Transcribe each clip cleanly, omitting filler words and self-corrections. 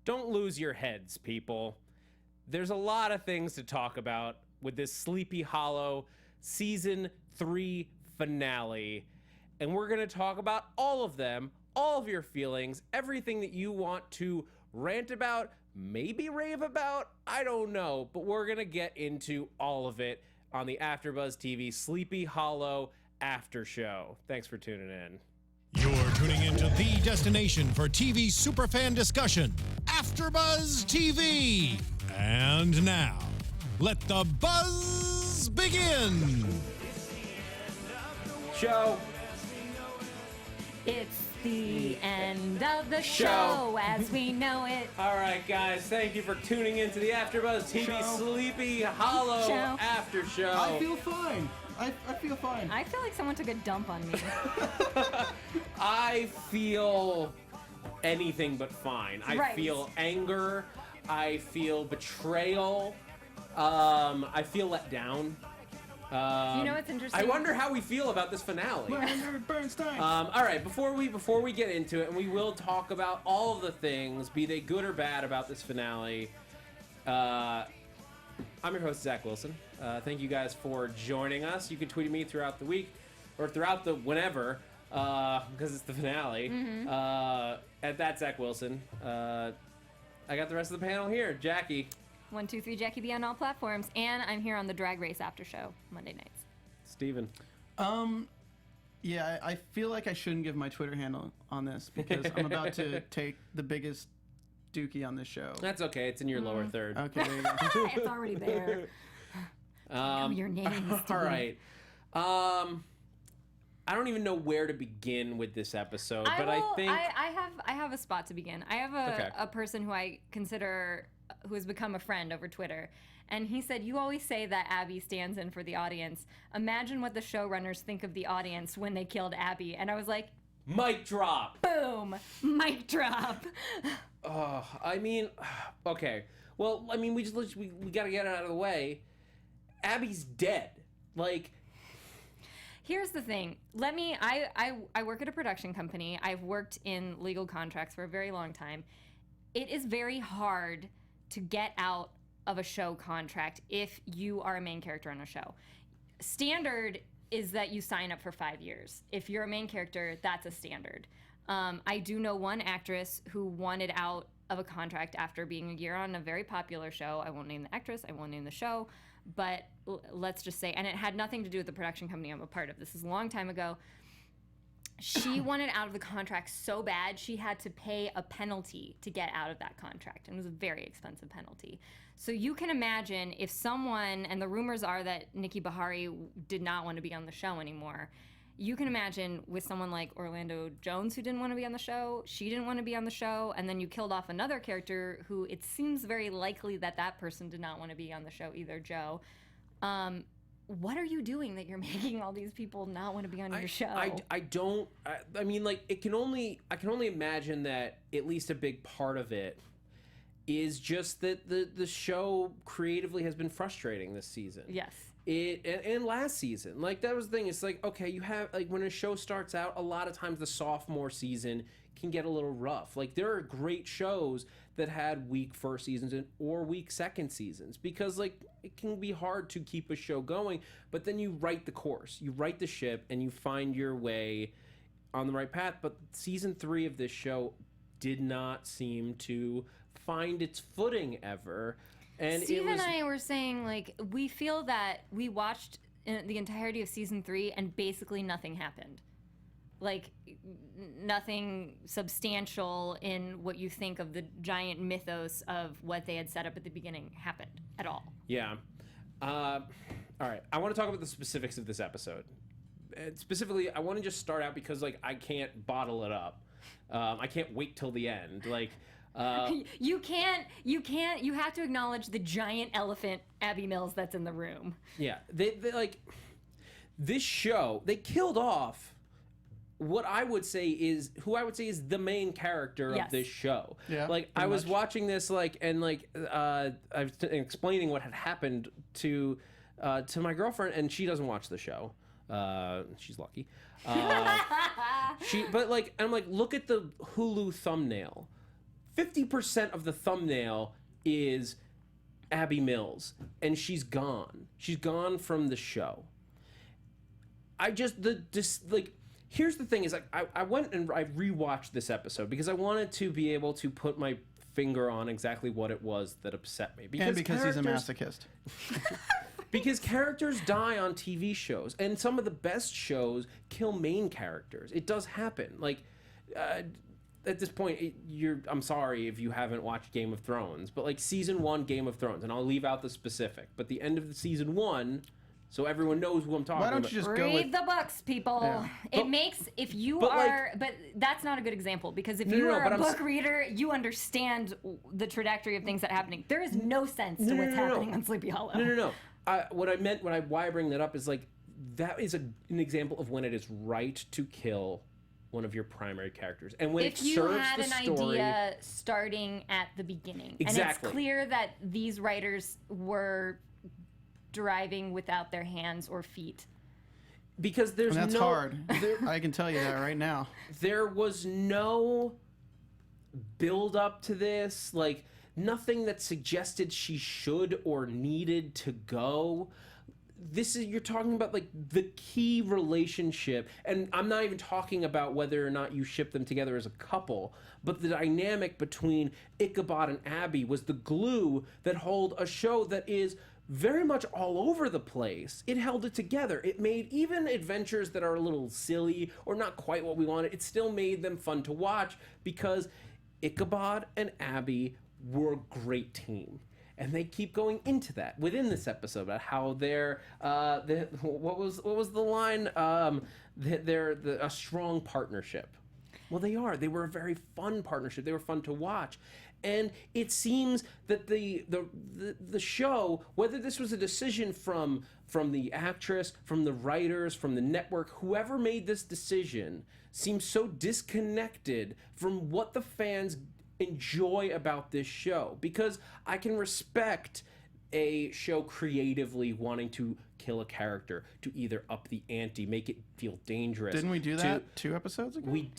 Don't lose your heads, people. There's a lot of things to talk about with this Sleepy Hollow Season 3 finale. And we're going to talk about all of them, all of your feelings, everything that you want to rant about, maybe rave about, I don't know. But we're going to get into all of it on the AFTERBUZZ TV Sleepy Hollow After Show. Thanks for tuning in. You're tuning into the destination for TV superfan discussion, AFTERBUZZ TV. And now, let the buzz begin. Show. It's the end of the show as we know it. All right, guys, thank you for tuning into the AFTERBUZZ TV Sleepy Hollow After Show. I feel fine. I feel fine. I feel like someone took a dump on me. I feel anything but fine. I feel anger. I feel betrayal. I feel let down. You know what's interesting? I wonder how we feel about this finale. Bernstein. All right, before we get into it, and we will talk about all of the things, be they good or bad, about this finale. I'm your host, Zach Wilson. Thank you guys for joining us. You can tweet at me throughout the week, or throughout the whenever, because it's the finale. At that Zach Wilson. I got the rest of the panel here. Jackie. 123 Jackie B on all platforms, and I'm here on the Drag Race After Show Monday nights. Stephen. Yeah, I feel like I shouldn't give my Twitter handle on this because I'm about to take the biggest dookie on this show. That's okay. It's in your lower third. Okay, there you go. It's already there. I know your name. All right. I don't even know where to begin with this episode, but I think I have a spot to begin. I have a person who I consider who has become a friend over Twitter, and he said, "You always say that Abby stands in for the audience. Imagine what the showrunners think of the audience when they killed Abby." And I was like, mic drop. Boom, mic drop. I mean, okay. Well, I mean, we got to get it out of the way. Abby's dead. Like, here's the thing. I work at a production company. I've worked in legal contracts for a very long time. It is very hard to get out of a show contract if you are a main character on a show. Standard is that you sign up for 5 years. If you're a main character, that's a standard. I do know one actress who wanted out of a contract after being a year on a very popular show. I won't name the actress, I won't name the show, but let's just say, and it had nothing to do with the production company I'm a part of. This is a long time ago. She wanted out of the contract so bad, she had to pay a penalty to get out of that contract. And it was a very expensive penalty. So you can imagine if someone, and the rumors are that Nicole Beharie did not want to be on the show anymore. You can imagine with someone like Orlando Jones who didn't want to be on the show, she didn't want to be on the show, and then you killed off another character who it seems very likely that that person did not want to be on the show either, Joe. What are you doing that you're making all these people not want to be on your show? I mean, like, I can only imagine that at least a big part of it is just that the show creatively has been frustrating this season. Yes. And last season. Like, that was the thing. It's like, okay, you have, like, when a show starts out, a lot of times the sophomore season can get a little rough. Like, there are great shows that had weak first seasons or weak second seasons because, like, it can be hard to keep a show going, but then you right the course. You right the ship, and you find your way on the right path. But season 3 of this show did not seem to find its footing ever. And Steve and I were saying, like, we feel that we watched the entirety of season 3 and basically nothing happened. Like, nothing substantial in what you think of the giant mythos of what they had set up at the beginning happened at all. Yeah. All right. I want to talk about the specifics of this episode. And specifically, I want to just start out because, like, I can't bottle it up. I can't wait till the end. Like, you have to acknowledge the giant elephant Abby Mills that's in the room. Yeah. They like, this show, they killed off who I would say is the main character of this show. Yeah, like, I was watching this, like, and like I was explaining what had happened to my girlfriend, and she doesn't watch the show. She's lucky. But like, I'm like, look at the Hulu thumbnail 50% of the thumbnail is Abby Mills, and she's gone. She's gone from the show. Here's the thing is, like, I went and I rewatched this episode because I wanted to be able to put my finger on exactly what it was that upset me. Because he's a masochist. Because characters die on TV shows, and some of the best shows kill main characters. It does happen. Like, at this point, I'm sorry if you haven't watched Game of Thrones, but like season 1 Game of Thrones, and I'll leave out the specific, but the end of the season 1, so everyone knows who I'm talking about. Why don't you just go Read with the books, people. Yeah. But that's not a good example, because if you are a book reader, you understand the trajectory of things that are happening. There is no sense to what's happening on Sleepy Hollow. No. Why I bring that up is like, that is an example of when it is right to kill one of your primary characters, and when if it you serves had the an story, idea starting at the beginning, Exactly. and it's clear that these writers were driving without their hands or feet. Because there's and that's hard. I can tell you that right now. There was no build up to this, like nothing that suggested she should or needed to go. You're talking about like the key relationship, and I'm not even talking about whether or not you ship them together as a couple, but the dynamic between Ichabod and Abby was the glue that held a show that is very much all over the place. It held it together. It made even adventures that are a little silly or not quite what we wanted, it still made them fun to watch, because Ichabod and Abby were a great team. And they keep going into that within this episode about how they're what was the line? They're a strong partnership. Well, they are. They were a very fun partnership. They were fun to watch. And it seems that the show, whether this was a decision from the actress, from the writers, from the network, whoever made this decision, seems so disconnected from what the fans enjoy about this show. Because I can respect a show creatively wanting to kill a character to either up the ante, make it feel dangerous. Didn't we do that 2 episodes ago? We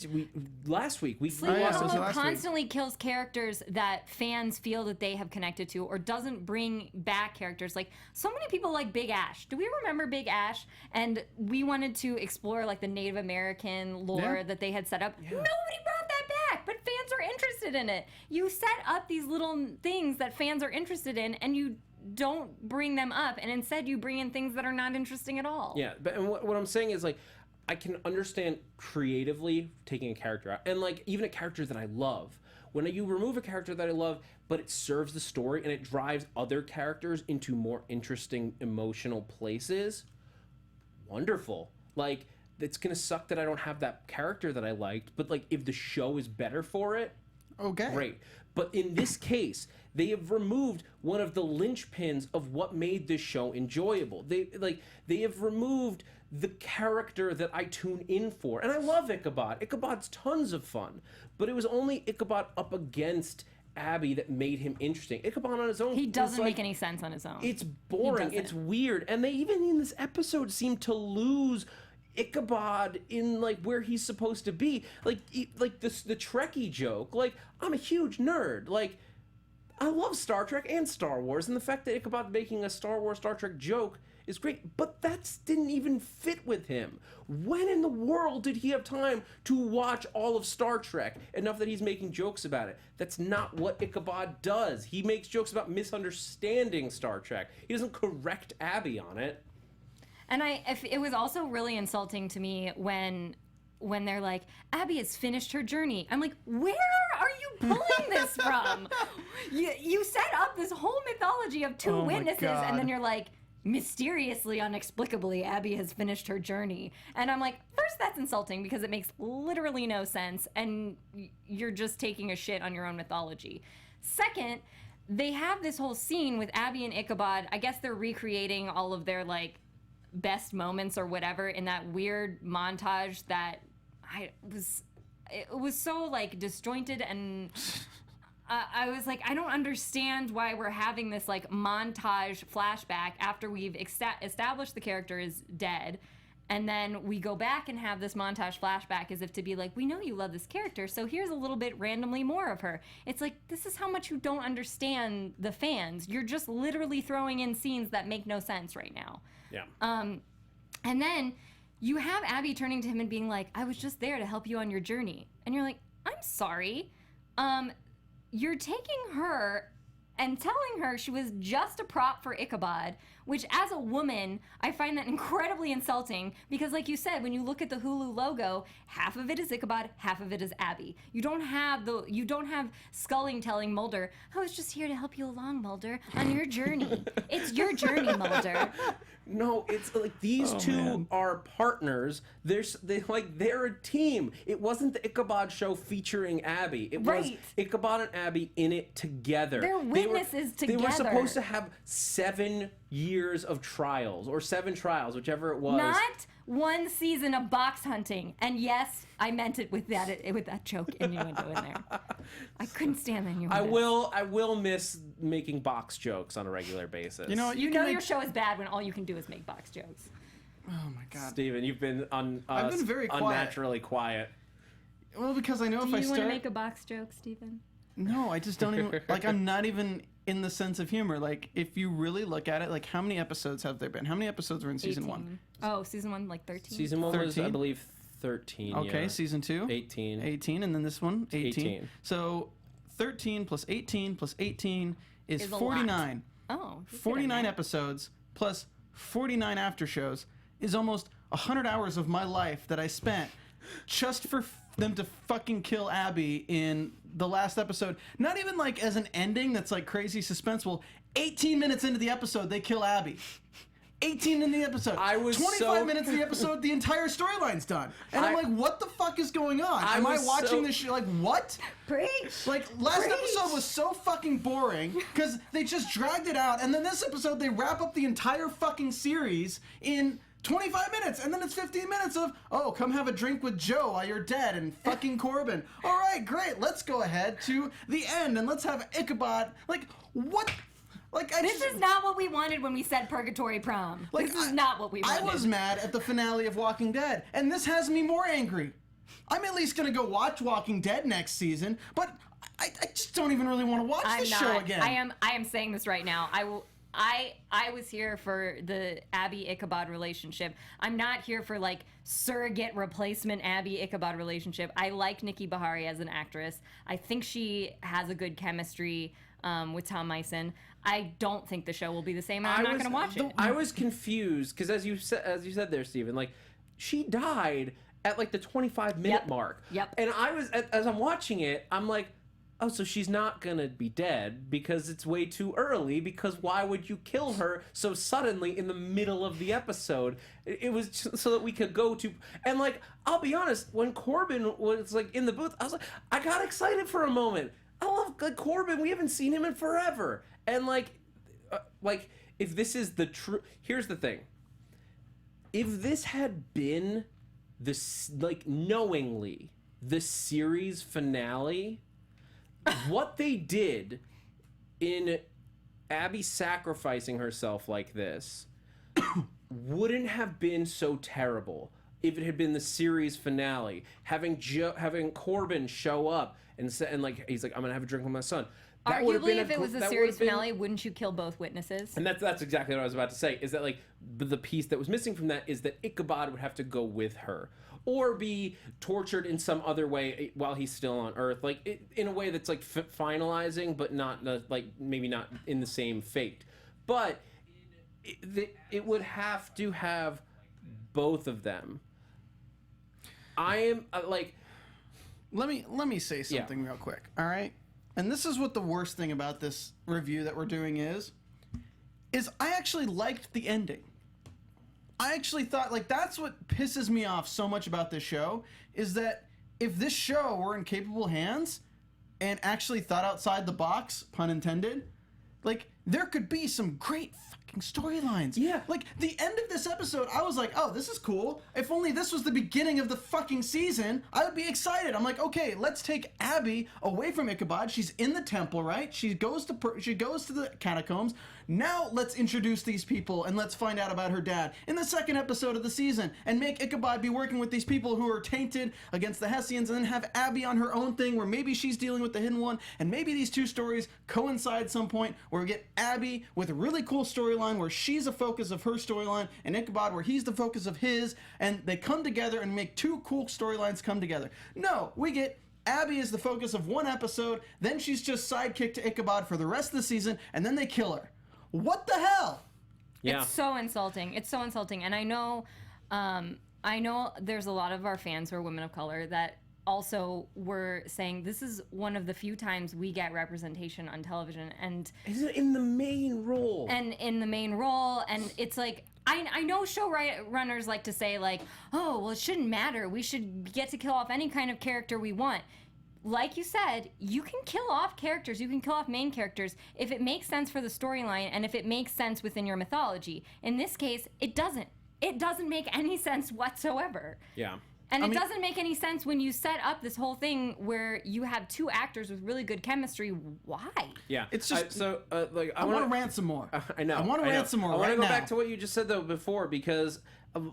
last week we Sleepy yeah, Hollow last week. constantly kills characters that fans feel that they have connected to, or doesn't bring back characters. Like, so many people like Big Ash. Do we remember Big Ash? And we wanted to explore like the Native American lore that they had set up. Nobody brought that back, but fans are interested in it. You set up these little things that fans are interested in, and you don't bring them up, and instead you bring in things that are not interesting at all. Yeah, but and what I'm saying is, like, I can understand creatively taking a character out, and like even a character that I love. When you remove a character that I love, but it serves the story and it drives other characters into more interesting emotional places, wonderful. Like, it's gonna suck that I don't have that character that I liked, but like if the show is better for it, okay, great. But in this case, they have removed one of the linchpins of what made this show enjoyable. They have removed the character that I tune in for. And I love Ichabod. Ichabod's tons of fun. But it was only Ichabod up against Abby that made him interesting. Ichabod on his own, He doesn't make any sense on his own. It's boring. It's weird. And they even in this episode seem to lose Ichabod in like where he's supposed to be. Like the Trekkie joke. Like, I'm a huge nerd. Like, I love Star Trek and Star Wars, and the fact that Ichabod making a Star Wars, Star Trek joke is great, but that didn't even fit with him. When in the world did he have time to watch all of Star Trek enough that he's making jokes about it? That's not what Ichabod does. He makes jokes about misunderstanding Star Trek. He doesn't correct Abby on it. And it was also really insulting to me when they're like, Abby has finished her journey. I'm like, where are you pulling this from? You set up this whole mythology of two witnesses, and then you're like, mysteriously, inexplicably, Abby has finished her journey. And I'm like, first, that's insulting because it makes literally no sense, and you're just taking a shit on your own mythology. Second, they have this whole scene with Abby and Ichabod. I guess they're recreating all of their, like, best moments or whatever in that weird montage that it was so like disjointed, and I was like, I don't understand why we're having this like montage flashback after we've established the character is dead, And then we go back and have this montage flashback as if to be like, we know you love this character, so here's a little bit randomly more of her. It's like, this is how much you don't understand the fans. You're just literally throwing in scenes that make no sense right now. Yeah. And then you have Abby turning to him and being like, I was just there to help you on your journey. And you're like, I'm sorry. You're taking her and telling her she was just a prop for Ichabod, which as a woman, I find that incredibly insulting because like you said, when you look at the Hulu logo, half of it is Ichabod, half of it is Abby. You don't have Sculling telling Mulder, I was just here to help you along, Mulder, on your journey. It's your journey, Mulder. No, it's like these two are partners. They're a team. It wasn't the Ichabod show featuring Abby. It was Ichabod and Abby in it together. They're witnesses together. They were supposed to have 7 years of trials or 7 trials, whichever it was. Not 1 season of box hunting. And yes, I meant it with that joke innuendo in there. I couldn't stand the innuendo. I will miss making box jokes on a regular basis. You know, your show is bad when all you can do is make box jokes. Oh my God, Steven, you've been I've been very unnaturally quiet. Well, because I know if I start. Do you want to make a box joke, Stephen? No, I just don't even like. I'm not even in the sense of humor. Like, if you really look at it, like, how many episodes have there been? How many episodes were in season 1? Oh, season 1, like 13. Season 1 was, I believe, 13. Okay, yeah. season 2. 18. 18, and then this one, 18. So 13 plus 18 plus 18 is 49. Oh, 49 episodes plus 49 after shows is almost 100 hours of my life that I spent just for them to fucking kill Abby in the last episode. Not even like as an ending that's like crazy suspenseful. 18 minutes into the episode, they kill Abby. 18 in the episode. 25 minutes in the episode, the entire storyline's done. And I'm like, what the fuck is going on? Am I watching this shit? Like, what? Preach. Like, last episode was so fucking boring because they just dragged it out. And then this episode, they wrap up the entire fucking series in 25 minutes, and then it's 15 minutes of, oh, come have a drink with Joe while you're dead and fucking Corbin. All right, great. Let's go ahead to the end and let's have Ichabod. Like, what? Like, this is not what we wanted when we said Purgatory Prom. Like, this is not what we wanted. I was mad at the finale of Walking Dead, and this has me more angry. I'm at least gonna go watch Walking Dead next season, but I just don't even really want to watch this show again. I am saying this right now. I was here for the Abby Ichabod relationship. I'm not here for like surrogate replacement Abby Ichabod relationship. I like Nicole Beharie as an actress. I think she has a good chemistry with Tom Mison. I don't think the show will be the same. I'm not going to watch it. I was confused because as you said there, Stephen, like she died at like the 25-minute mark. Yep. And I was as I'm watching it, I'm like, oh, so she's not gonna be dead because it's way too early, because why would you kill her so suddenly in the middle of the episode? It was just so that we could go to, and like, I'll be honest, when Corbin was like in the booth, I was like, I got excited for a moment. I love Corbin. We haven't seen him in forever. And like if this is the true, here's the thing. If this had been this, like, knowingly the series finale, what they did in Abby sacrificing herself like this wouldn't have been so terrible if it had been the series finale. Having Corbin show up and like, he's like, I'm gonna have a drink with my son. Arguably, if it was a series finale, wouldn't you kill both witnesses? And that's exactly what I was about to say, is that like the piece that was missing from that is that Ichabod would have to go with her or be tortured in some other way while he's still on Earth, like in a way that's like finalizing, but not like maybe not in the same fate. But it would have to have both of them. I am like, let me say something real quick, all right? And this is what the worst thing about this review that we're doing is I actually liked the ending. I actually thought, like, that's what pisses me off so much about this show, is that if this show were in capable hands and actually thought outside the box, pun intended, like, there could be some great fucking storylines. Yeah. Like, the end of this episode, I was like, oh, this is cool. If only this was the beginning of the fucking season, I would be excited. I'm like, okay, let's take Abby away from Ichabod. She's in the temple, right? She goes to the catacombs. Now let's introduce these people and let's find out about her dad in the second episode of the season and make Ichabod be working with these people who are tainted against the Hessians, and then have Abby on her own thing where maybe she's dealing with the Hidden One, and maybe these two stories coincide some point where we get Abby with a really cool storyline where she's a focus of her storyline and Ichabod where he's the focus of his, and they come together and make two cool storylines come together. No, we get Abby is the focus of one episode, then she's just sidekick to Ichabod for the rest of the season, and then they kill her. What the hell? Yeah. It's so insulting. It's so insulting. And I know there's a lot of our fans who are women of color that also were saying this is one of the few times we get representation on television, and in the main role. And it's like, I know showrunners like to say, like, oh, well, it shouldn't matter. We should get to kill off any kind of character we want. Like you said, you can kill off characters, you can kill off main characters if it makes sense for the storyline and if it makes sense within your mythology. In this case, it doesn't. It doesn't make any sense whatsoever. Yeah. And it doesn't make any sense when you set up this whole thing where you have two actors with really good chemistry. Why? Yeah. It's just I want to rant some more. I know. I want to rant some more. I want to right go now. back to what you just said though before, because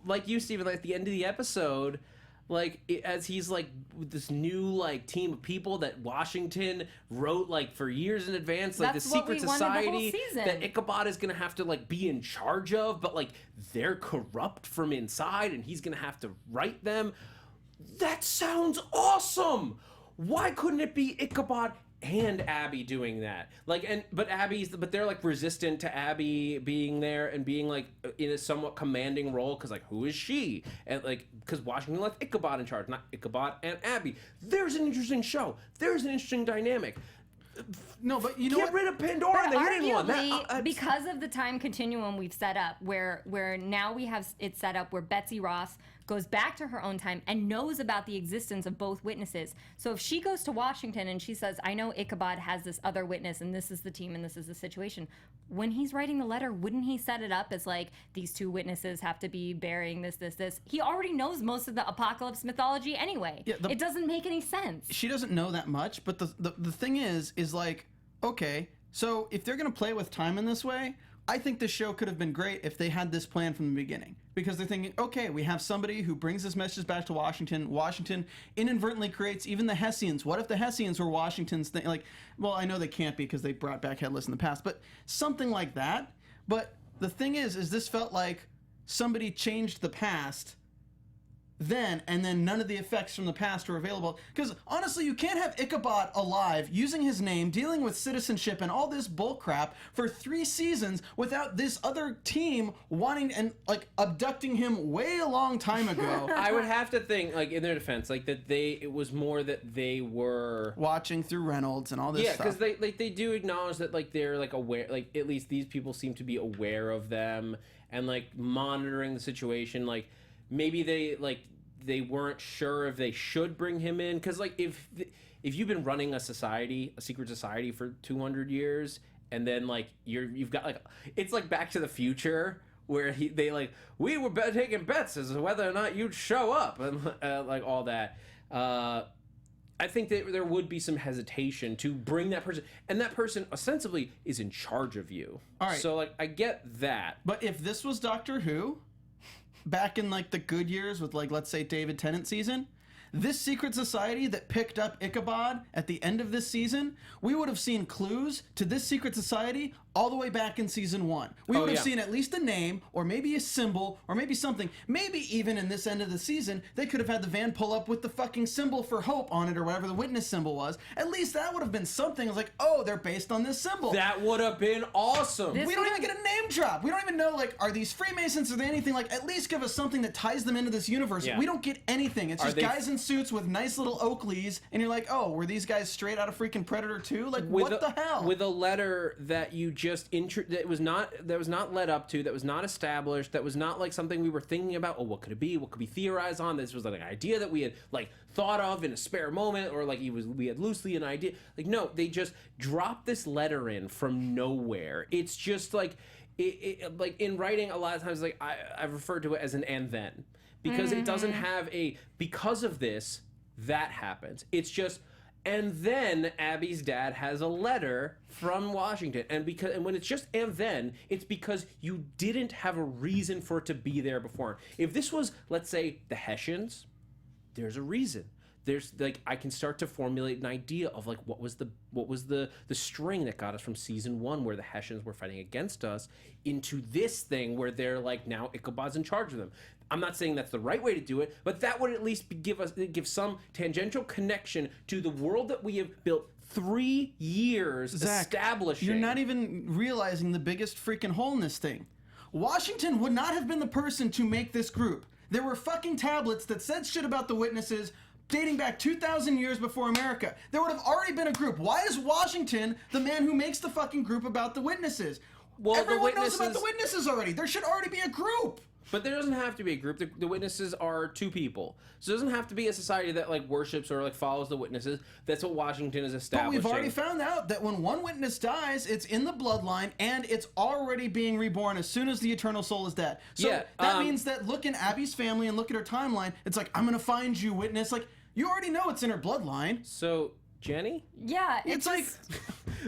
like you, Stephen, like at the end of the episode, like as he's like with this new like team of people that Washington wrote like for years in advance, like That's the secret what we wanted the whole society season. that Ichabod is gonna have to like be in charge of, but like they're corrupt from inside and he's gonna have to right them. That sounds awesome. Why couldn't it be Ichabod and Abby doing that? Like, but they're like resistant to Abby being there and being like in a somewhat commanding role, because like, who is she? And like, because Washington left Ichabod in charge, not Ichabod and Abby. There's an interesting show. There's an interesting dynamic. No, but you know Get what? rid of Pandora and the Hidden One. Arguably, because of the time continuum we've set up, where now we have it set up where Betsy Ross goes back to her own time and knows about the existence of both witnesses. So if she goes to Washington and she says, I know Ichabod has this other witness and this is the team and this is the situation, when he's writing the letter, wouldn't he set it up as like, these two witnesses have to be burying this? He already knows most of the apocalypse mythology anyway. Yeah, it doesn't make any sense. She doesn't know that much, but the thing is like, okay, so if they're going to play with time in this way, I think this show could have been great if they had this plan from the beginning. Because they're thinking, okay, we have somebody who brings this message back to Washington. Washington inadvertently creates even the Hessians. What if the Hessians were Washington's thing? Like, well, I know they can't be because they brought back Headless in the past, but something like that. But the thing is this felt like somebody changed the past then, and then none of the effects from the past are available. Because honestly, you can't have Ichabod alive, using his name, dealing with citizenship and all this bullcrap for 3 seasons without this other team wanting and like abducting him way a long time ago. I would have to think, like in their defense, like that it was more that they were watching through Reynolds and all this stuff. Yeah, because they do acknowledge that like they're like aware, like at least these people seem to be aware of them and like monitoring the situation. Like maybe they weren't sure if they should bring him in, because like if you've been running a secret society for 200 years and then like you've got like, it's like Back to the Future where we were taking bets as to whether or not you'd show up and like all that. I think that there would be some hesitation to bring that person, and that person ostensibly is in charge of you. All right. So like I get that. But if this was Doctor Who, back in like the good years with like, let's say, David Tennant season, this secret society that picked up Ichabod at the end of this season, we would have seen clues to this secret society all the way back in season 1. We would have seen at least a name, or maybe a symbol, or maybe something. Maybe even in this end of the season, they could have had the van pull up with the fucking symbol for hope on it, or whatever the witness symbol was. At least that would have been something. It was like, oh, they're based on this symbol. That would have been awesome. We don't even get a name drop. We don't even know, like, are these Freemasons? Are they anything? Like, at least give us something that ties them into this universe. Yeah. We don't get anything. It's just guys in suits with nice little Oakleys, and you're like, oh, were these guys straight out of freaking Predator 2? Like, what the hell? With a letter that you just that was not led up to, that was not established, that was not like something we were thinking about. Oh, what could it be? What could we theorize on? This was like an idea that we had like thought of in a spare moment, or like we had loosely an idea. Like, no, they just dropped this letter in from nowhere. It's just like like in writing, a lot of times, like I've referred to it as an and then, because it doesn't have a because of this that happens. It's just and then Abby's dad has a letter from Washington, and when it's just and then, it's because you didn't have a reason for it to be there before. If this was, let's say, the Hessians, there's a reason. There's like I can start to formulate an idea of like what was the string that got us from season 1 where the Hessians were fighting against us into this thing where they're like now Ichabod's in charge of them. I'm not saying that's the right way to do it, but that would at least give some tangential connection to the world that we have built 3 years establishing. You're not even realizing the biggest freaking hole in this thing. Washington would not have been the person to make this group. There were fucking tablets that said shit about the witnesses dating back 2,000 years before America. There would have already been a group. Why is Washington the man who makes the fucking group about the witnesses? Well, everyone knows about the witnesses already. There should already be a group. But there doesn't have to be a group. The witnesses are 2 people. So it doesn't have to be a society that like worships or like follows the witnesses. That's what Washington is establishing. But we've already found out that when one witness dies, it's in the bloodline and it's already being reborn as soon as the eternal soul is dead. So that means that look in Abby's family and look at her timeline. It's like, I'm going to find you, witness. Like, you already know it's in her bloodline. So, Jenny? Yeah, it's like...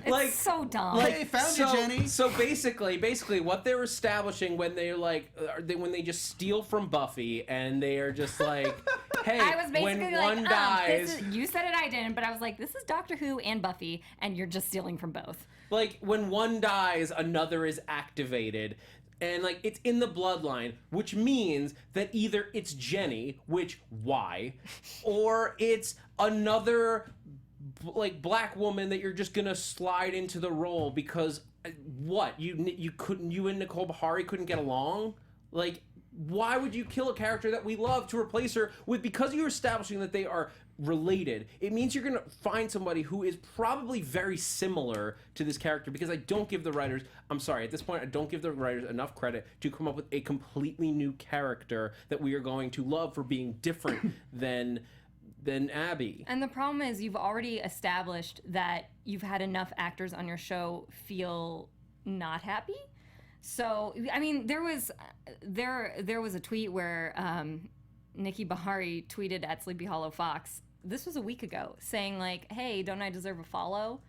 It's so dumb. Like, hey, found you, Jenny. So basically, what they're establishing when they're like, when they just steal from Buffy and they are just like, hey, I was basically when like, one dies, you said it, I didn't, but I was like, this is Doctor Who and Buffy, and you're just stealing from both. like when one dies, another is activated. And like it's in the bloodline, which means that either it's Jenny, which why, or it's another like black woman that you're just gonna slide into the role because what you and Nicole Beharie couldn't get along. Like, why would you kill a character that we love to replace her with? Because you're establishing that they are related, it means you're gonna find somebody who is probably very similar to this character, because I don't give the writers, I'm sorry, at this point I don't give the writers enough credit to come up with a completely new character that we are going to love for being different than Abby. And the problem is you've already established that you've had enough actors on your show feel not happy. So I mean, there was a tweet where Nicole Beharie tweeted at Sleepy Hollow Fox. This was a week ago, saying like, "Hey, don't I deserve a follow?"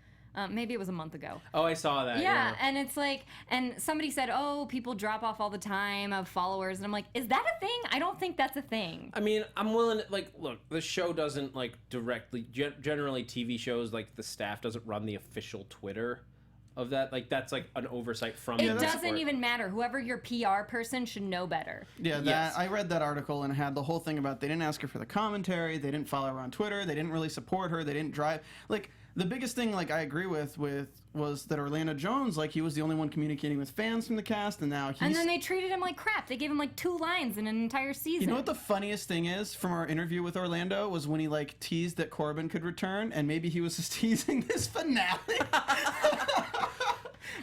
Maybe it was a month ago. Oh, I saw that. Yeah, and it's like, and somebody said, "Oh, people drop off all the time of followers," and I'm like, "Is that a thing? I don't think that's a thing." I mean, I'm willing to, like, look, the show doesn't like directly. Generally, TV shows like the staff doesn't run the official Twitter of that. Like, that's like an oversight from. It doesn't even matter. Whoever your PR person should know better. Yeah, yes. I read that article and it had the whole thing about they didn't ask her for the commentary, they didn't follow her on Twitter, they didn't really support her, they didn't drive. Like, the biggest thing, like, I agree with was that Orlando Jones, like, he was the only one communicating with fans from the cast, and now he's... And then they treated him like crap. They gave him, like, 2 lines in an entire season. You know what the funniest thing is from our interview with Orlando was when he, like, teased that Corbin could return, and maybe he was just teasing this finale.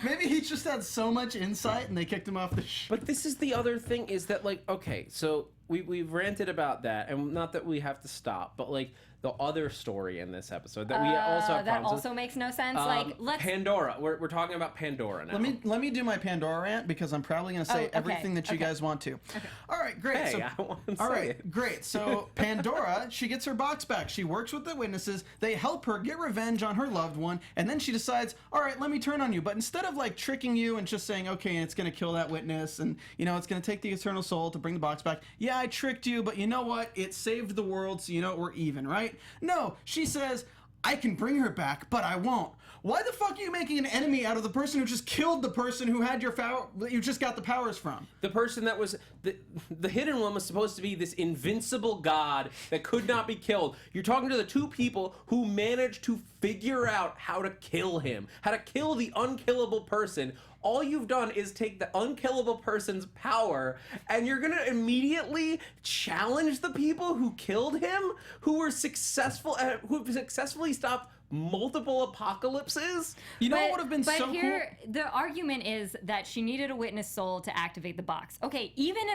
Maybe he just had so much insight, and they kicked him off the show. But this is the other thing, is that, like, okay, so we've ranted about that, and not that we have to stop, but, like, the other story in this episode that we also have that also makes no sense. Like, let's Pandora. We're talking about Pandora now. Let me do my Pandora rant, because I'm probably going to say everything that you guys want to. Okay. All right, great. Hey, so, I want to all say right, it. great. So Pandora, she gets her box back. She works with the witnesses. They help her get revenge on her loved one, and then she decides, all right, let me turn on you. But instead of like tricking you and just saying, okay, it's going to kill that witness, and you know it's going to take the eternal soul to bring the box back. Yeah, I tricked you, but you know what? It saved the world, so you know we're even, right? No. She says, I can bring her back, but I won't. Why the fuck are you making an enemy out of the person who just killed the person who had your that you just got the powers from? The person that was the hidden one was supposed to be this invincible god that could not be killed. You're talking to the 2 people who managed to figure out how to kill him, how to kill the unkillable person, all you've done is take the unkillable person's power, and you're gonna immediately challenge the people who killed him, who successfully stopped multiple apocalypses. You know what would have been so cool? The argument is that she needed a witness soul to activate the box. Okay, even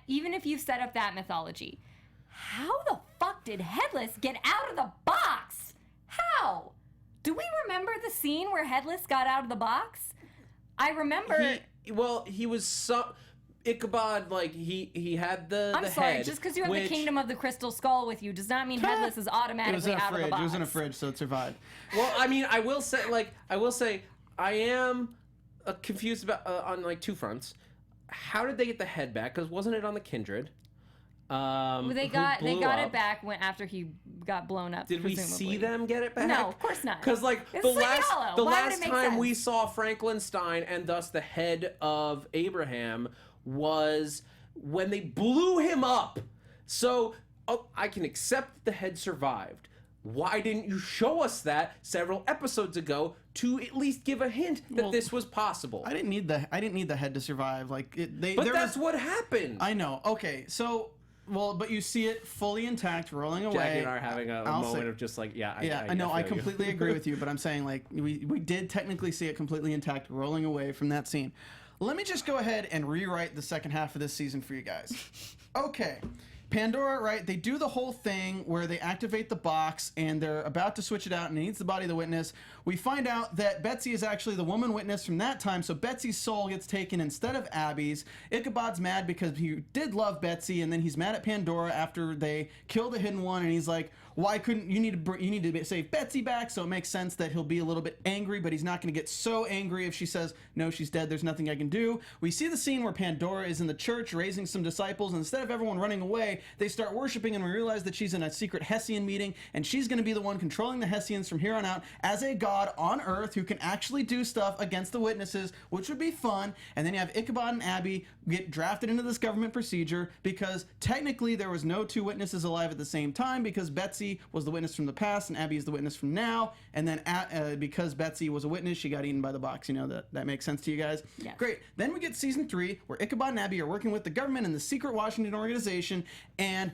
if you set up that mythology, how the fuck did Headless get out of the box? How? Do we remember the scene where Headless got out of the box? I remember. He was so. Ichabod, like, he had the I'm the sorry, head, just because you have the Kingdom of the Crystal Skull with you does not mean Headless is automatically out of the box. It was in a fridge, so it survived. Well, I mean, I will say, I am confused about on like two fronts. How did they get the head back? Because wasn't it on the Kindred? They got it back after he got blown up. Did presumably. we see them get it back? No, of course not. Because like It's the Sleepy last Hollow. Why would it make time we sense? saw Frankenstein and thus the head of Abraham was when they blew him up. So I can accept that the head survived. Why didn't you show us that several episodes ago to at least give a hint that this was possible? I didn't need the head to survive. Like but that's what happened. I know. Okay, so. Well, but you see it fully intact, rolling away. Jackie and I are having a moment of just like, I know, I completely agree with you, but I'm saying, like, we did technically see it completely intact, rolling away from that scene. Let me just go ahead and rewrite the second half of this season for you guys. Okay. Pandora, right? They do the whole thing where they activate the box and they're about to switch it out and it needs the body of the witness. We find out that Betsy is actually the woman witness from that time, so Betsy's soul gets taken instead of Abby's. Ichabod's mad because he did love Betsy, and then he's mad at Pandora after they kill the hidden one, and he's like, why couldn't you need to save Betsy back? So it makes sense that he'll be a little bit angry, but he's not going to get so angry if she says, no, she's dead, there's nothing I can do. We see the scene where Pandora is in the church raising some disciples, and instead of everyone running away, they start worshiping, and we realize that she's in a secret Hessian meeting, and she's going to be the one controlling the Hessians from here on out as a god on Earth who can actually do stuff against the witnesses, which would be fun. And then you have Ichabod and Abby get drafted into this government procedure because technically there was no two witnesses alive at the same time because Betsy was the witness from the past and Abby is the witness from now. And then because Betsy was a witness, she got eaten by the box. You know, that makes sense to you guys? Yes. Great. Then we get season 3 where Ichabod and Abby are working with the government and the secret Washington organization, and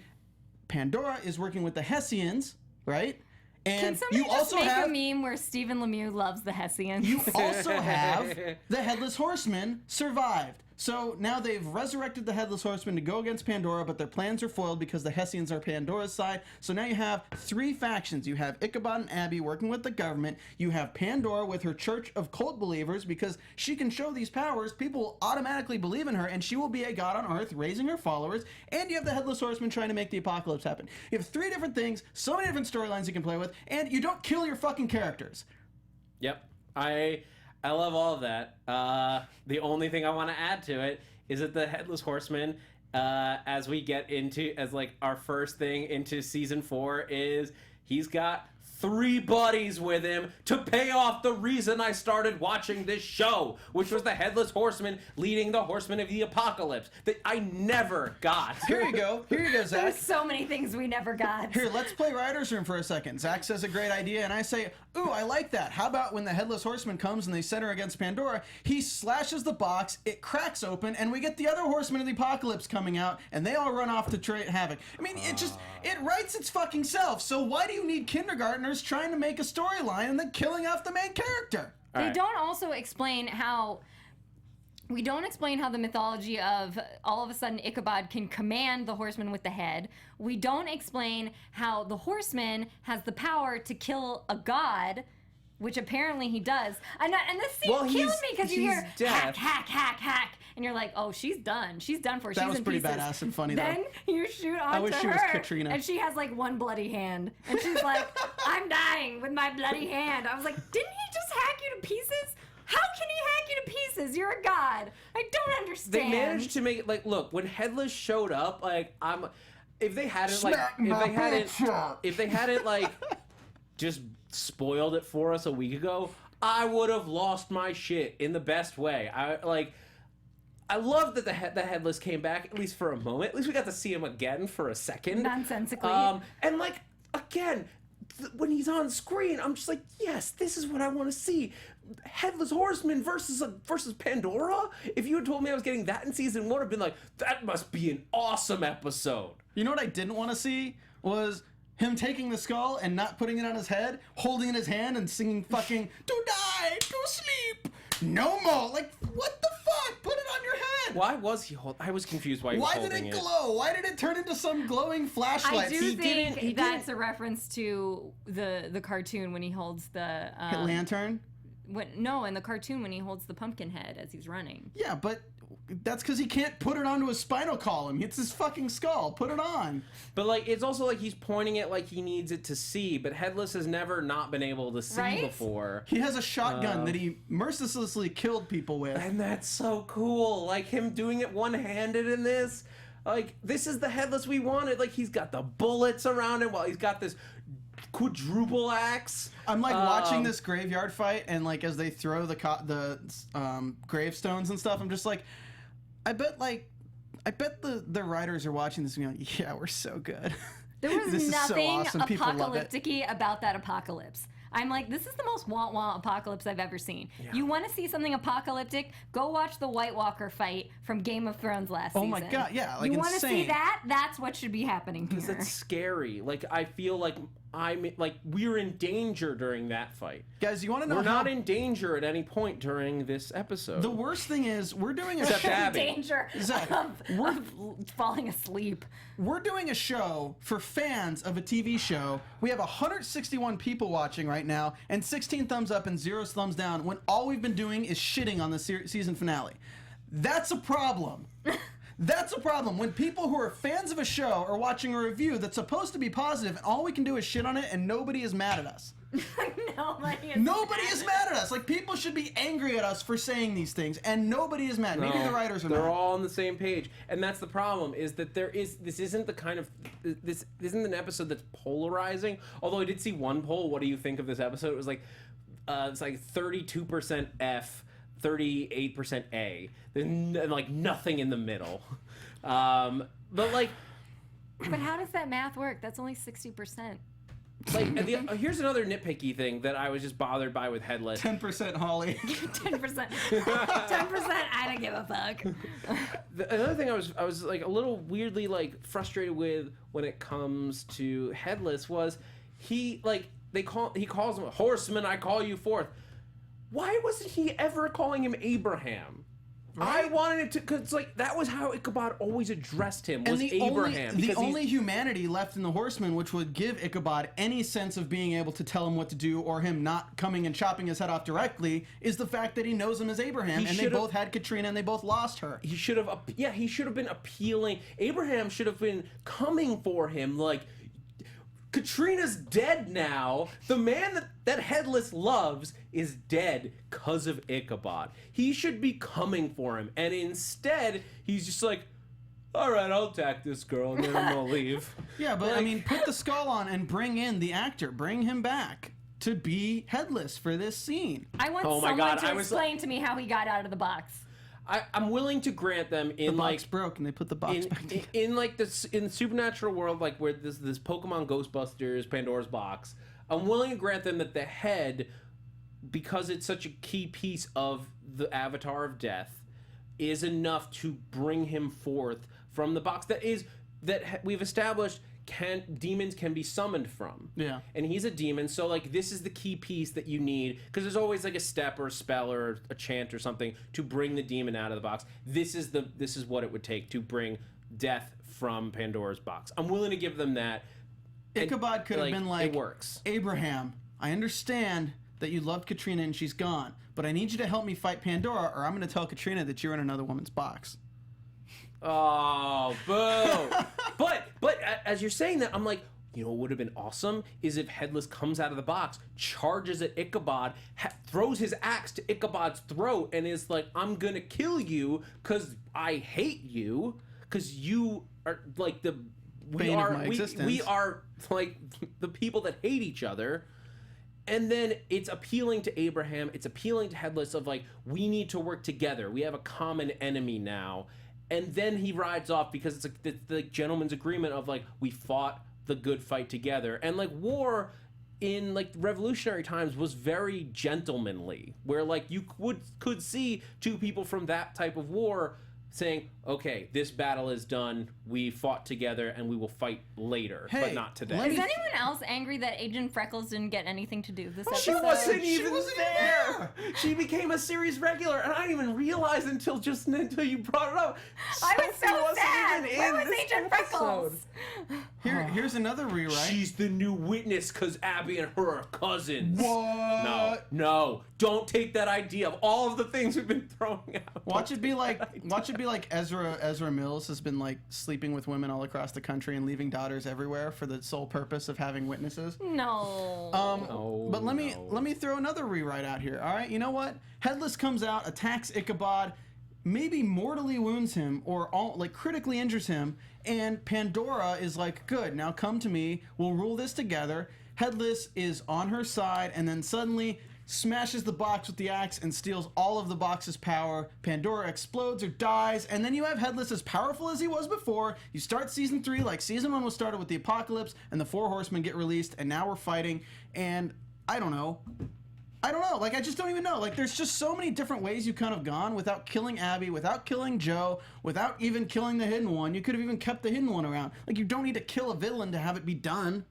Pandora is working with the Hessians, right? And can somebody you just also make have a meme where Stephen Lemieux loves the Hessians? you also have the Headless Horseman survived. So now they've resurrected the Headless Horseman to go against Pandora, but their plans are foiled because the Hessians are Pandora's side. So now you have 3 factions. You have Ichabod and Abby working with the government. You have Pandora with her church of cult believers because she can show these powers. People will automatically believe in her, and she will be a god on Earth, raising her followers. And you have the Headless Horseman trying to make the apocalypse happen. You have 3 different things, so many different storylines you can play with, and you don't kill your fucking characters. Yep. I love all of that. The only thing I want to add to it is that the Headless Horseman, as we get into, as like our first thing into season 4, is he's got 3 buddies with him to pay off the reason I started watching this show, which was the Headless Horseman leading the Horsemen of the Apocalypse that I never got. Here you go, Zach. There's so many things we never got. Here, let's play Writer's Room for a second. Zach says a great idea, and I say, ooh, I like that. How about when the Headless Horseman comes and they set her against Pandora, he slashes the box, it cracks open, and we get the other Horsemen of the Apocalypse coming out, and they all run off to create havoc. I mean, it writes its fucking self, so why do you need kindergartners trying to make a storyline and then killing off the main character? They don't also explain how... We don't explain how the mythology of all of a sudden Ichabod can command the horseman with the head. We don't explain how the horseman has the power to kill a god, which apparently he does. And this scene kills me because you hear hack, hack, hack, hack, and you're like, oh, she's done. She's done for. That she's was in pretty pieces. badass and funny, then though. you shoot onto I wish she was her, Katrina. and she has like one bloody hand, and she's like, I'm dying with my bloody hand. I was like, didn't he just hack you to pieces? How can he hack you to pieces? You're a god. I don't understand. They managed to make it like, look, when Headless showed up, like if they hadn't like just spoiled it for us a week ago, I would have lost my shit in the best way. I love that the Headless came back, at least for a moment. At least we got to see him again for a second. Nonsensically. And like, again, when he's on screen, I'm just like, yes, this is what I want to see. Headless Horseman versus Pandora. If you had told me I was getting that in season 1, I'd been like, that must be an awesome episode. You know what I didn't want to see was him taking the skull and not putting it on his head, holding it in his hand and singing fucking "To die, to sleep, no more." Like, what the fuck? Put it on your head. Why was he I was confused why he was holding it. Why did it glow? Why did it turn into some glowing flashlight? I do think that's a reference to the cartoon when he holds the lantern. No, in the cartoon when he holds the pumpkin head as he's running. Yeah, but that's because he can't put it onto his spinal column. It's his fucking skull. Put it on. But like, it's also like he's pointing it like he needs it to see. But Headless has never not been able to see before. He has a shotgun that he mercilessly killed people with, and that's so cool. Like him doing it one-handed in this. Like, this is the Headless we wanted. Like, he's got the bullets around him while he's got this quadruple axe. I'm like watching this graveyard fight, and like as they throw the gravestones and stuff, I'm just like, I bet the writers are watching this and being like, yeah, we're so good. There was this nothing is so awesome. apocalyptic-y about that apocalypse. I'm like, this is the most wah-wah apocalypse I've ever seen. Yeah. You want to see something apocalyptic? Go watch the White Walker fight from Game of Thrones last season. Oh my god, yeah, like you want to see that? That's what should be happening here. Because it's scary. Like, I feel like we're in danger during that fight. Guys, you want to know we're not in danger at any point during this episode. The worst thing is we're doing a danger of falling asleep. We're doing a show for fans of a TV show. We have 161 people watching right now, and 16 thumbs up and 0 thumbs down, when all we've been doing is shitting on the season finale. That's a problem. That's a problem. When people who are fans of a show are watching a review that's supposed to be positive, and all we can do is shit on it, and nobody is mad at us. Nobody is mad at us. Like, people should be angry at us for saying these things, and nobody is mad. Maybe the writers are mad. They're all on the same page, and that's the problem. Is that this isn't an episode that's polarizing. Although I did see one poll. What do you think of this episode? It was like it's like 32% F. 38% A. There's like nothing in the middle. But how does that math work? That's only 60%. Like, here's another nitpicky thing that I was just bothered by with Headless. 10% Holly. 10%. 10%. I don't give a fuck. Another thing I was like a little weirdly like frustrated with when it comes to Headless was he calls him a horseman. I call you forth. Why wasn't he ever calling him Abraham? Right? I wanted it to, because like that was how Ichabod always addressed him, was Abraham. The only humanity left in the Horseman, which would give Ichabod any sense of being able to tell him what to do, or him not coming and chopping his head off directly, is the fact that he knows him as Abraham, and they both had Katrina, and they both lost her. He should have, he should have been appealing. Abraham should have been coming for him, like, Katrina's dead now. The man that Headless loves is dead because of Ichabod. He should be coming for him. And instead, he's just like, all right, I'll attack this girl and then I'm going to leave. Yeah, but I mean, put the skull on and bring in the actor. Bring him back to be Headless for this scene. I want someone to explain to me how he got out of the box. I'm willing to grant them in the box broke and they put the box back together. In the supernatural world, like where this Pokemon Ghostbusters Pandora's box, I'm willing to grant them that the head, because it's such a key piece of the Avatar of Death, is enough to bring him forth from the box that we've established demons can be summoned from. Yeah. And he's a demon, so like this is the key piece that you need, because there's always like a step or a spell or a chant or something to bring the demon out of the box. This is what it would take to bring death from Pandora's box. I'm willing to give them that. Ichabod could have been like, it works. Abraham, I understand that you loved Katrina and she's gone, but I need you to help me fight Pandora, or I'm going to tell Katrina that you're in another woman's box. Oh, boo. but as you're saying that, I'm like, you know what would have been awesome is if Headless comes out of the box, charges at Ichabod, throws his axe to Ichabod's throat, and is like, I'm gonna kill you because I hate you, because you are like we are like the people that hate each other. And then it's appealing to Abraham, it's appealing to Headless of like, we need to work together. We have a common enemy now. And then he rides off because it's the gentleman's agreement of like, we fought the good fight together. And like war in like revolutionary times was very gentlemanly, where like you could see two people from that type of war saying, okay, this battle is done, we fought together, and we will fight later, but not today. Is anyone else angry that Agent Freckles didn't get anything to do this episode? She wasn't even there. She became a series regular, and I didn't even realize until you brought it up. I was so sad. Where was this Agent Freckles? Here's another rewrite. She's the new witness because Abby and her are cousins. What? No, don't take that idea of all of the things we've been throwing out. Watch it be like Ezra Mills has been like sleeping with women all across the country and leaving daughters everywhere for the sole purpose of having witnesses. No. But let me throw another rewrite out here. All right, you know what? Headless comes out, attacks Ichabod, maybe mortally wounds him or critically injures him, and Pandora is like, good, now come to me, we'll rule this together. Headless is on her side, and then suddenly smashes the box with the axe and steals all of the box's power. Pandora explodes or dies, and then you have Headless as powerful as he was before. You start season 3 like season 1 was started with the apocalypse, and the 4 horsemen get released, and now we're fighting, and I don't know. Like, I just don't even know. Like, there's just so many different ways you could have gone without killing Abby, without killing Joe, without even killing the Hidden One. You could have even kept the Hidden One around. Like, you don't need to kill a villain to have it be done.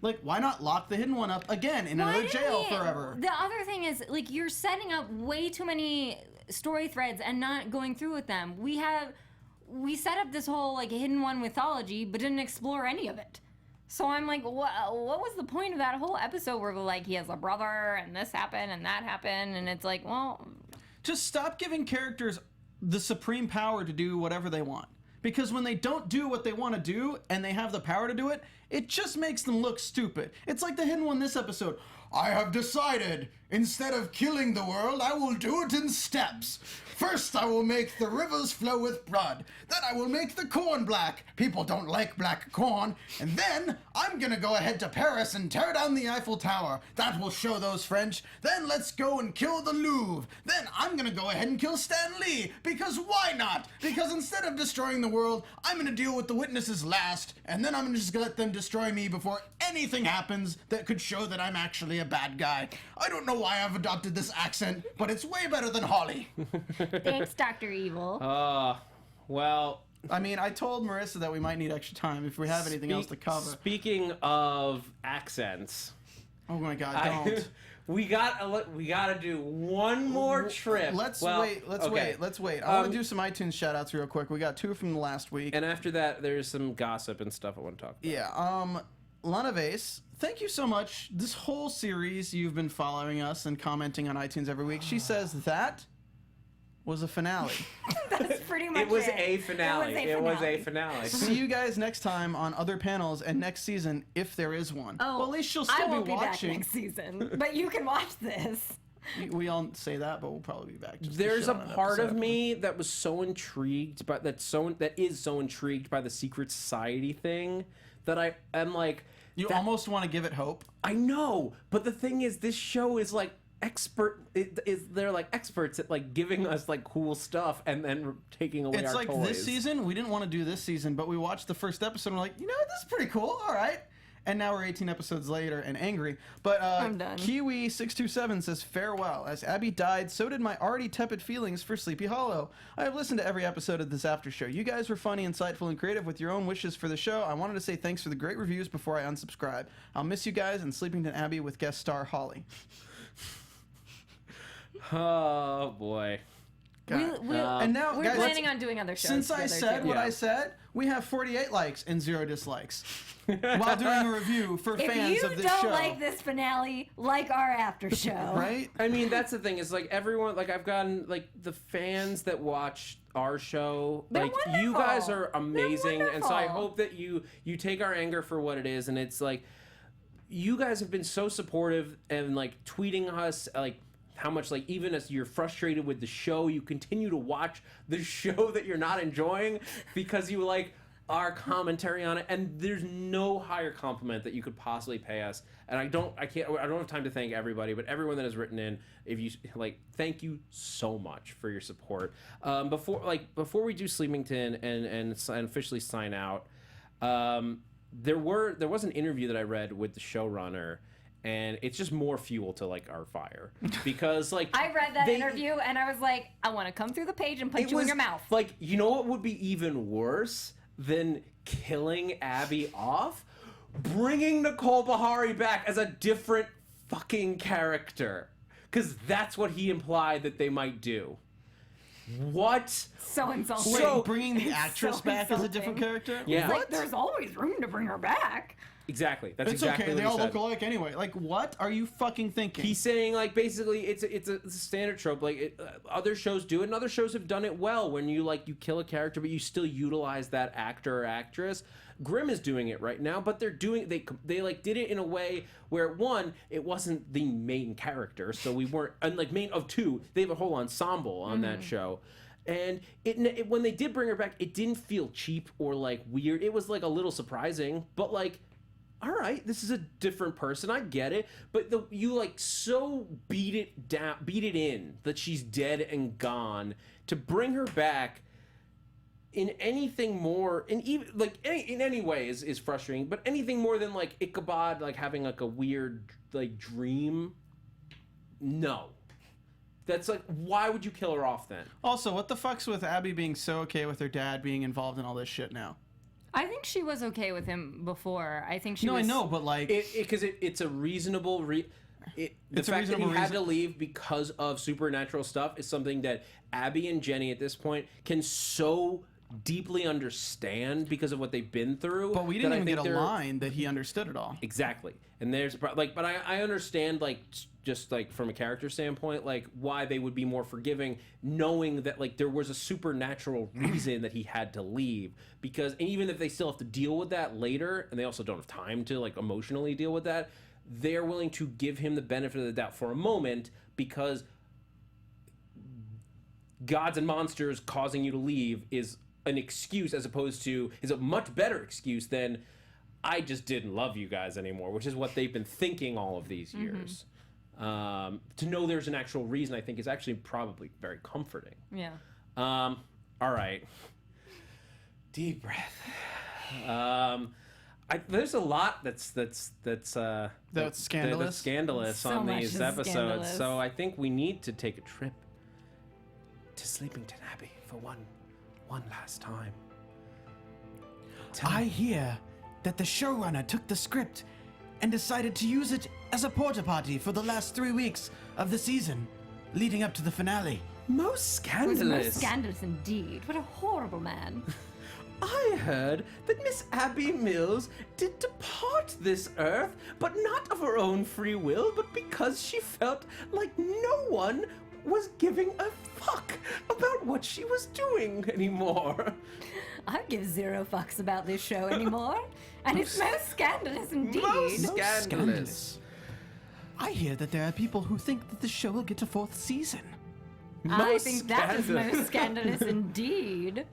Like, why not lock the Hidden One up again in another jail forever? The other thing is, like, you're setting up way too many story threads and not going through with them. We set up this whole, like, Hidden One mythology, but didn't explore any of it. So I'm like, what was the point of that whole episode where, like, he has a brother, and this happened, and that happened, and it's like, well... Just stop giving characters the supreme power to do whatever they want. Because when they don't do what they want to do, and they have the power to do it, it just makes them look stupid. It's like the Hidden One this episode. I have decided, instead of killing the world, I will do it in steps. First, I will make the rivers flow with blood. Then I will make the corn black. People don't like black corn. And then I'm gonna go ahead to Paris and tear down the Eiffel Tower. That will show those French. Then let's go and kill the Louvre. Then I'm gonna go ahead and kill Stan Lee. Because why not? Because instead of destroying the world, I'm gonna deal with the witnesses last. And then I'm just gonna let them destroy me before anything happens that could show that I'm actually a bad guy. I don't know why I've adopted this accent, but it's way better than Holly. Thanks, Dr. Evil. Well... I mean, I told Marissa that we might need extra time if we have anything else to cover. Speaking of accents... Oh my god, don't. We gotta do one more trip. Let's wait. I want to do some iTunes shout-outs real quick. We got 2 from the last week. And after that, there's some gossip and stuff I want to talk about. Yeah, Lana Vase, thank you so much. This whole series, you've been following us and commenting on iTunes every week. She says that was a finale. That's pretty much it. It was a finale. It was a finale. See you guys next time on other panels and next season, if there is one. Oh, well, at least she'll still be watching. Back next season, but you can watch this. We all say that, but we'll probably be back. There's a part of me that was so intrigued, but that is so intrigued by the secret society thing that I am like. You almost want to give it hope. I know, but the thing is, this show is like they're like experts at like giving us like cool stuff and then taking away it's our like toys. This season we didn't want to do this season, but we watched the first episode and we're like, you know, this is pretty cool, all right. And now we're 18 episodes later and angry. But I'm done. Kiwi627 says, farewell. As Abby died, so did my already tepid feelings for Sleepy Hollow. I have listened to every episode of this after show. You guys were funny, insightful, and creative with your own wishes for the show. I wanted to say thanks for the great reviews before I unsubscribe. I'll miss you guys and Sleepington Abbey with guest star Holly. Oh boy. And now, we're guys, planning on doing other shows. Since I said what I said, we have 48 likes and 0 dislikes while doing a review for fans of this show. If you don't like this finale, like our after show. Right? I mean, that's the thing. Is like everyone, like I've gotten like the fans that watch our show. They're like wonderful. you guys are amazing, and so I wonderful. hope that you take our anger for what it is, and it's like you guys have been so supportive and like tweeting us like. How much, like, even as you're frustrated with the show, you continue to watch the show that you're not enjoying because you like our commentary on it, and there's no higher compliment that you could possibly pay us. And I don't have time to thank everybody, but everyone that has written in, if you like, thank you so much for your support. Before we do Sleepington and officially sign out, there was an interview that I read with the showrunner. and it's just more fuel to like our fire because like I read that interview and I was like, I want to come through the page and punch you in your mouth. Like, you know what would be even worse than killing Abby off? Bringing Nicole Beharie back as a different fucking character, because that's what he implied that they might do. What? So insulting. Wait, bringing the actress so back as a insulting. different character? Yeah. Like, there's always room to bring her back. Exactly. That's It's exactly okay. what They he all said. look alike anyway. Like, what are you fucking thinking? He's saying, like, basically, it's a standard trope. Like, other shows do it, and other shows have done it well. When you kill a character, but you still utilize that actor or actress. Grimm is doing it right now, but they did it in a way where, one, it wasn't the main character, so we weren't, and like main of two, they have a whole ensemble on that show. And it when they did bring her back, it didn't feel cheap or like weird. It was like a little surprising, but like, all right, this is a different person. I get it, but you like so beat it in that she's dead and gone. To bring her back in anything more, and even like in any way is frustrating. But anything more than like Ichabod, like having like a weird like dream, no. That's like, why would you kill her off then? Also, what the fuck's with Abby being so okay with her dad being involved in all this shit now? I think she was okay with him before. I think she No, was... I know, but like... Because it's a reasonable... The It's a fact that reasonable he had reason. to leave because of supernatural stuff is something that Abby and Jenny at this point can so deeply understand because of what they've been through. But we that didn't I even think get a they're- line that he understood it all. Exactly. And there's like, but I understand like just like from a character standpoint, like why they would be more forgiving, knowing that like there was a supernatural reason that he had to leave. Because and even if they still have to deal with that later, and they also don't have time to like emotionally deal with that, they're willing to give him the benefit of the doubt for a moment because gods and monsters causing you to leave is an excuse is a much better excuse than I just didn't love you guys anymore, which is what they've been thinking all of these years. To know there's an actual reason, I think, is actually probably very comforting. Yeah. All right. Deep breath. There's a lot that's scandalous? That's scandalous So on much these is episodes. scandalous. So I think we need to take a trip to Sleepington Abbey for one last time. I hear that the showrunner took the script and decided to use it as a porta potty for the last 3 weeks of the season, leading up to the finale. Most It was scandalous. most scandalous indeed. What a horrible man. I heard that Miss Abby Mills did depart this earth, but not of her own free will, but because she felt like no one was giving a fuck about what she was doing anymore. I give zero fucks about this show anymore. And it's most scandalous indeed. Most Scandalous. scandalous. I hear that there are people who think that the show will get a 4th season. I Most think that is scandalous. most scandalous indeed.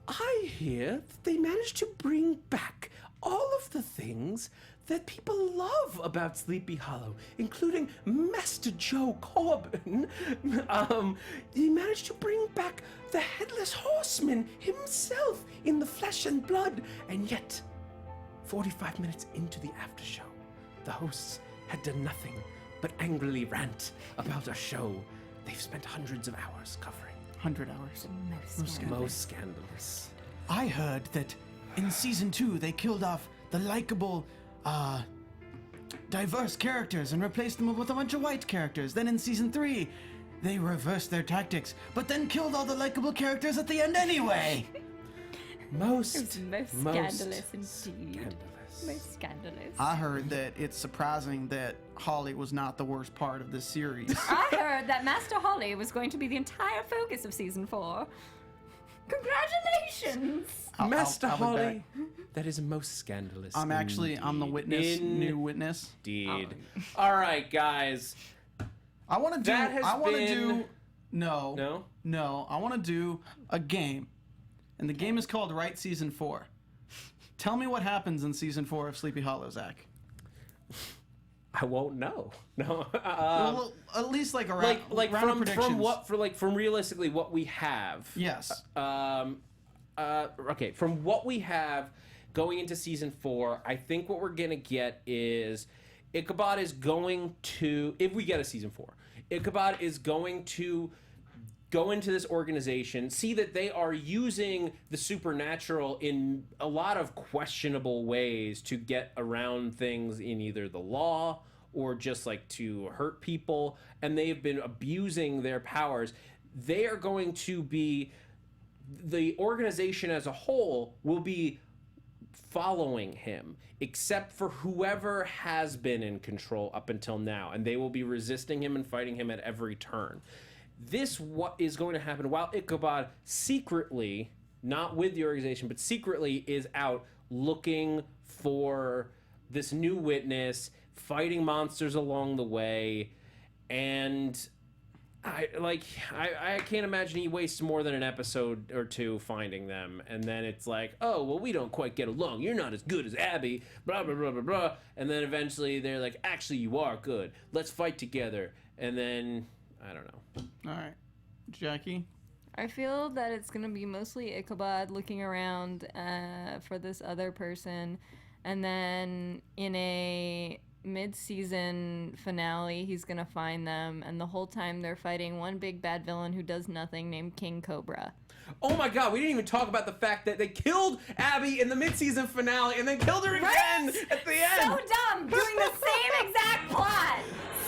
I hear that they managed to bring back all of the things that people love about Sleepy Hollow, including Master Joe Corbin. He managed to bring back the Headless Horseman himself in the flesh and blood, and yet, 45 minutes into the after show, the hosts had done nothing but angrily rant about a show they've spent hundreds of hours covering. 100 hours. Most scandalous. Most scandalous. I heard that in season 2 they killed off the likable, diverse characters and replaced them with a bunch of white characters. Then in season 3, they reversed their tactics, but then killed all the likable characters at the end anyway. Most It's most scandalous indeed. Most scandalous. I heard that it's surprising that Holly was not the worst part of this series. I heard that Master Holly was going to be the entire focus of season 4. Congratulations! Master I'll be Holly, that is most scandalous. I'm the witness, new witness. Indeed. All right, guys. I want to do. That has I want to been- do. No. No? I want to do a game, and the game is called Right Season 4. Tell me what happens in season 4 of Sleepy Hollow, Zach. I won't know. No. Well, at least like a round, like round of from predictions. from realistically what we have. Yes. Okay, from what we have going into season 4, I think what we're gonna get is Ichabod is going to, if we get a season 4, Ichabod is going to go into this organization, see that they are using the supernatural in a lot of questionable ways to get around things in either the law or just like to hurt people, and they've been abusing their powers. They are going to be, the organization as a whole will be following him, except for whoever has been in control up until now, and they will be resisting him and fighting him at every turn. This what is going to happen while Ichabod secretly, not with the organization, but secretly is out looking for this new witness, fighting monsters along the way, and I can't imagine he wastes more than an episode or two finding them, and then it's like, oh, well, we don't quite get along. You're not as good as Abby, blah, blah, blah, blah, blah. And then eventually they're like, actually, you are good. Let's fight together. And then, I don't know. All right. Jackie? I feel that it's going to be mostly Ichabod looking around for this other person. And then in a mid-season finale, he's going to find them. And the whole time they're fighting one big bad villain who does nothing named King Cobra. Oh my god, we didn't even talk about the fact that they killed Abby in the mid-season finale and then killed her again at the end. So dumb! Doing the same exact plot!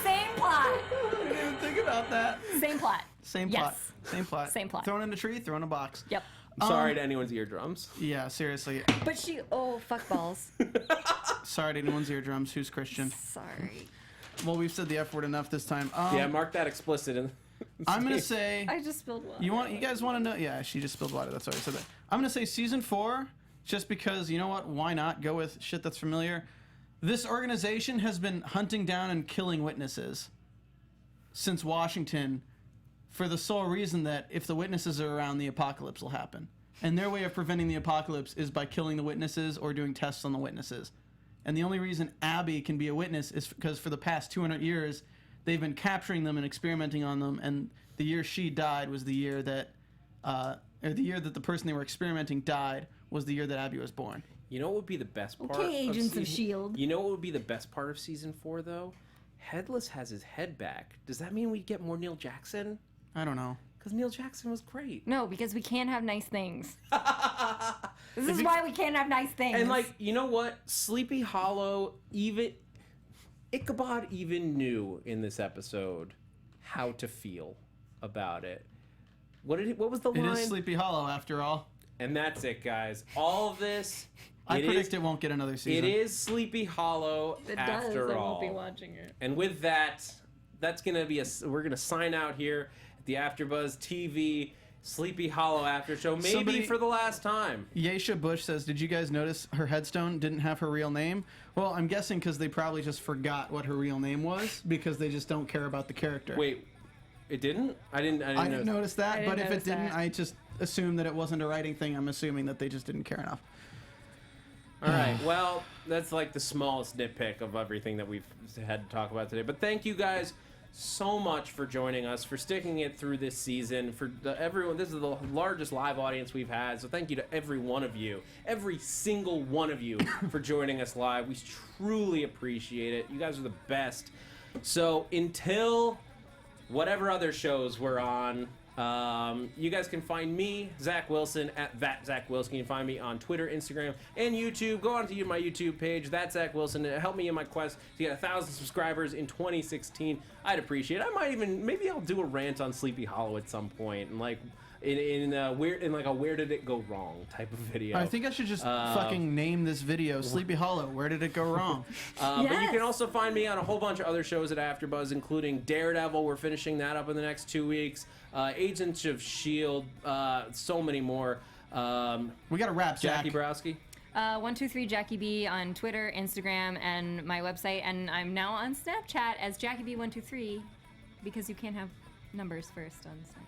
Same plot! I didn't even think about that. Same plot. Same Yes. plot. Same plot. Same plot. Thrown in a tree, thrown in a box. Yep. Sorry to anyone's eardrums. Yeah, seriously. But she, oh, fuck balls. Sorry to anyone's eardrums who's Christian. Sorry. Well, we've said the F word enough this time. Yeah, mark that explicit. I'm going to say... I just spilled water. You guys want to know? Yeah, she just spilled water. That's why I said that. I'm going to say season 4, just because, you know what? Why not go with shit that's familiar? This organization has been hunting down and killing witnesses since Washington for the sole reason that if the witnesses are around, the apocalypse will happen. And their way of preventing the apocalypse is by killing the witnesses or doing tests on the witnesses. And the only reason Abby can be a witness is because for the past 200 years, they've been capturing them and experimenting on them, and the year she died was the year that, or the year that the person they were experimenting died was the year that Abby was born. You know what would be the best part? Okay, Agents of season... S.H.I.E.L.D. You know what would be the best part of season 4, though? Headless has his head back. Does that mean we get more Neil Jackson? I don't know. Because Neil Jackson was great. No, because we can't have nice things. This is why we can't have nice things. And, like, you know what? Sleepy Hollow, even... Ichabod even knew in this episode how to feel about it. What was the line? It is Sleepy Hollow, after all. And that's it, guys. All of this... I predict it won't get another season. It is Sleepy Hollow it after does. all. I won't be watching it. And with that, that's going to be we're going to sign out here at the AfterBuzz TV Sleepy Hollow after show, maybe for the last time. Yesha Bush says, did you guys notice her headstone didn't have her real name? Well, I'm guessing because they probably just forgot what her real name was because they just don't care about the character. Wait, it didn't? I didn't notice that, but if it didn't, that. I just assumed that it wasn't a writing thing. I'm assuming that they just didn't care enough. All right, well, that's like the smallest nitpick of everything that we've had to talk about today. But thank you guys so much for joining us, for sticking it through this season, for everyone. This is the largest live audience we've had, so thank you to every one of you, every single one of you for joining us live. We truly appreciate it. You guys are the best. So until whatever other shows we're on, you guys can find me, Zach Wilson, at that Zach Wilson. You can find me on Twitter, Instagram, and YouTube. Go on to my YouTube page, That's Zach Wilson, and help me in my quest to get 1,000 subscribers in 2016. I'd appreciate it. I might even, maybe I'll do a rant on Sleepy Hollow at some point, and like in a where did it go wrong type of video. I think I should just fucking name this video Sleepy Hollow. Where did it go wrong? But you can also find me on a whole bunch of other shows at AfterBuzz, including Daredevil. We're finishing that up in the next 2 weeks. Agents of S.H.I.E.L.D., so many more. We got to wrap, Zach. Jacque Borowski. 123 Jackie B on Twitter, Instagram, and my website. And I'm now on Snapchat as Jackie B123 because you can't have numbers first on Snapchat.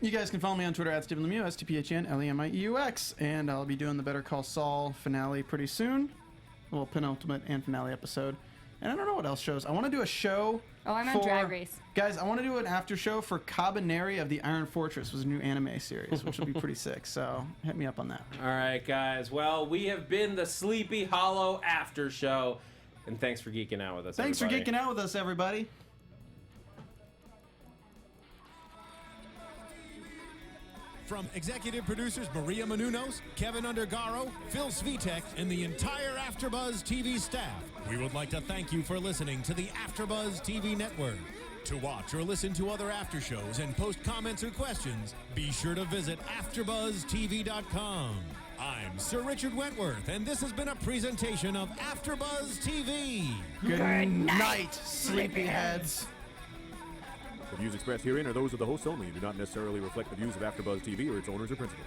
You guys can follow me on Twitter at Stephen Lemieux, STPHNLEMIEUX, and I'll be doing the Better Call Saul finale pretty soon. A little penultimate and finale episode. And I don't know what else shows. I want to do a show. Oh, I'm on Drag Race. Guys, I want to do an after show for Cabaneri of the Iron Fortress, was a new anime series, which will be pretty sick. So hit me up on that. All right, guys. Well, we have been the Sleepy Hollow After Show. And thanks for geeking out with us. Thanks everybody. for geeking out with us, everybody. From executive producers Maria Menounos, Kevin Undergaro, Phil Svitek, and the entire AfterBuzz TV staff, we would like to thank you for listening to the AfterBuzz TV network. To watch or listen to other after shows and post comments or questions, be sure to visit AfterBuzzTV.com. I'm Sir Richard Wentworth, and this has been a presentation of AfterBuzz TV. Good night, sleepyheads. The views expressed herein are those of the hosts only and do not necessarily reflect the views of AfterBuzz TV or its owners or principals.